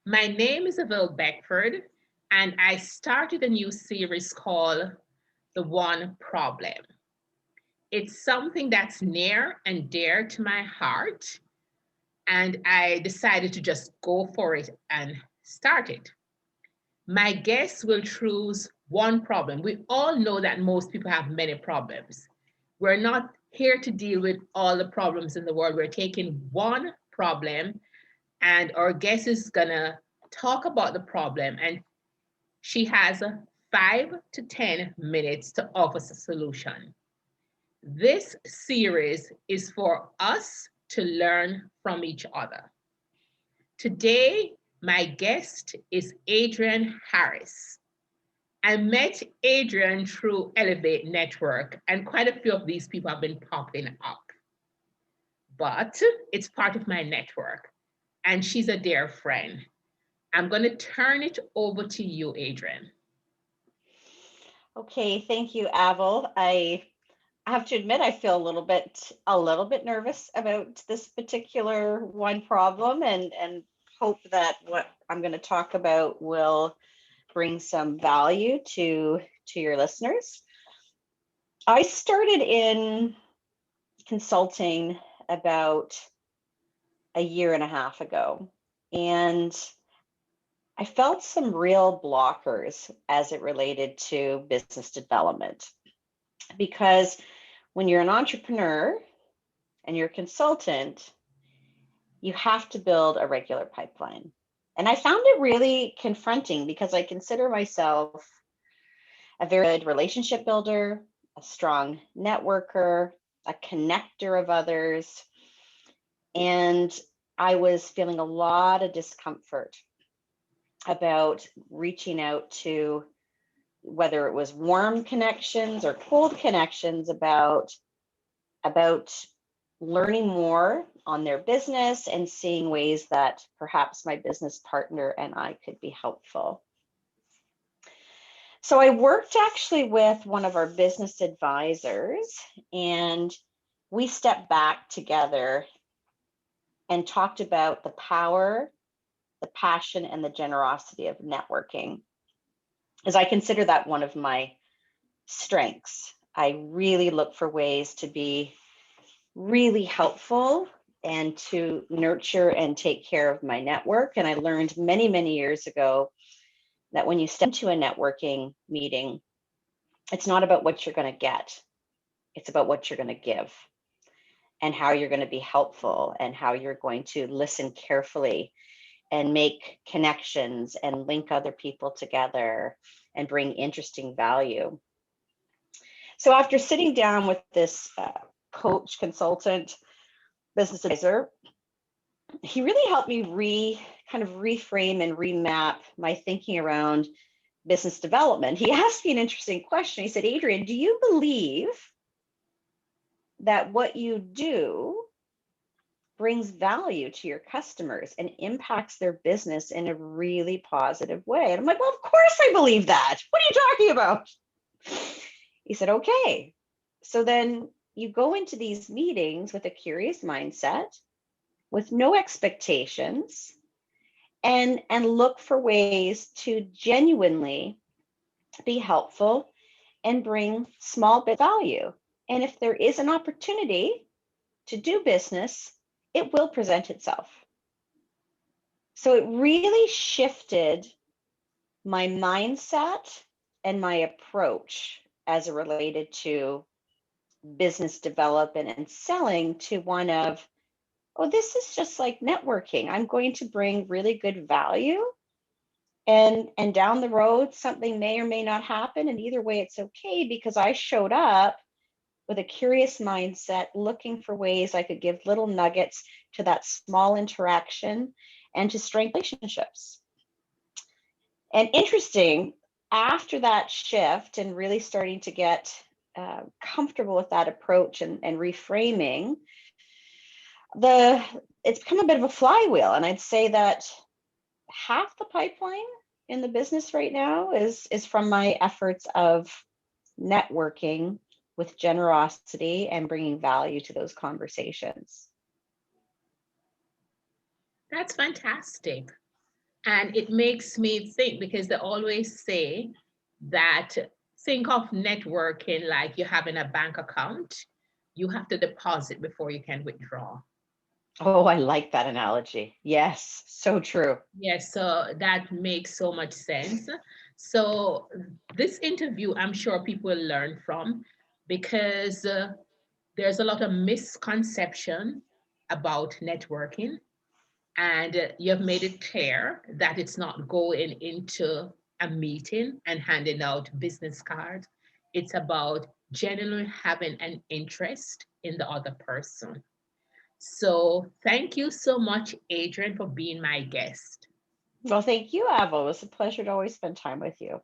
My name is Avil Beckford, and I started a new series called The One Problem. It's something that's near and dear to my heart, and I decided to just go for it and start it. My guests will choose one problem. We all know that most people have many problems. We're not here to deal with all the problems in the world. We're taking one problem, and our guest is gonna talk about the problem, and she has 5 to 10 minutes to offer a solution. This series is for us to learn from each other. Today, my guest is Adrienne Harris. I met Adrienne through Elevate Network, and quite a few of these people have been popping up. But it's part of my network, and she's a dear friend. I'm going to turn it over to you, Adrienne. Okay, thank you, Avril. I have to admit I feel a little bit nervous about this particular one problem and hope that what I'm going to talk about will bring some value to your listeners. I started in consulting about a year and a half ago, and I felt some real blockers as it related to business development because when you're an entrepreneur and you're a consultant, you have to build a regular pipeline. And I found it really confronting because I consider myself a very good relationship builder, a strong networker, a connector of others. And I was feeling a lot of discomfort about reaching out to whether it was warm connections or cold connections about learning more on their business and seeing ways that perhaps my business partner and I could be helpful. So I worked actually with one of our business advisors, and we stepped back together and talked about the power, the passion, and the generosity of networking, as I consider that one of my strengths. I really look for ways to be really helpful and to nurture and take care of my network. And I learned many, many years ago that when you step into a networking meeting, it's not about what you're going to get, it's about what you're going to give and how you're going to be helpful and how you're going to listen carefully and make connections and link other people together and bring interesting value. So after sitting down with this coach, consultant, business advisor, he really helped me kind of reframe and remap my thinking around business development. He asked me an interesting question. He said, Adrienne, do you believe that what you do brings value to your customers and impacts their business in a really positive way? And I'm like, well, of course I believe that. What are you talking about? He said, okay. So then you go into these meetings with a curious mindset, with no expectations, and look for ways to genuinely be helpful and bring small bit value. And if there is an opportunity to do business, it will present itself. So it really shifted my mindset and my approach as it related to business development and selling to one of, oh, this is just like networking. I'm going to bring really good value. And down the road, something may or may not happen. And either way, it's okay because I showed up with a curious mindset, looking for ways I could give little nuggets to that small interaction and to strengthen relationships. And interesting, after that shift and really starting to get comfortable with that approach and reframing, it's become a bit of a flywheel. And I'd say that half the pipeline in the business right now is from my efforts of networking with generosity and bringing value to those conversations. That's fantastic. And it makes me think because they always say that think of networking like you have in a bank account. You have to deposit before you can withdraw. Oh, I like that analogy. Yes, so true. Yes, so that makes so much sense. So this interview, I'm sure people will learn from because there's a lot of misconception about networking, and you have made it clear that it's not going into a meeting and handing out business cards. It's about genuinely having an interest in the other person. So thank you so much, Adrienne, for being my guest. Well, thank you, Ava. It was a pleasure to always spend time with you.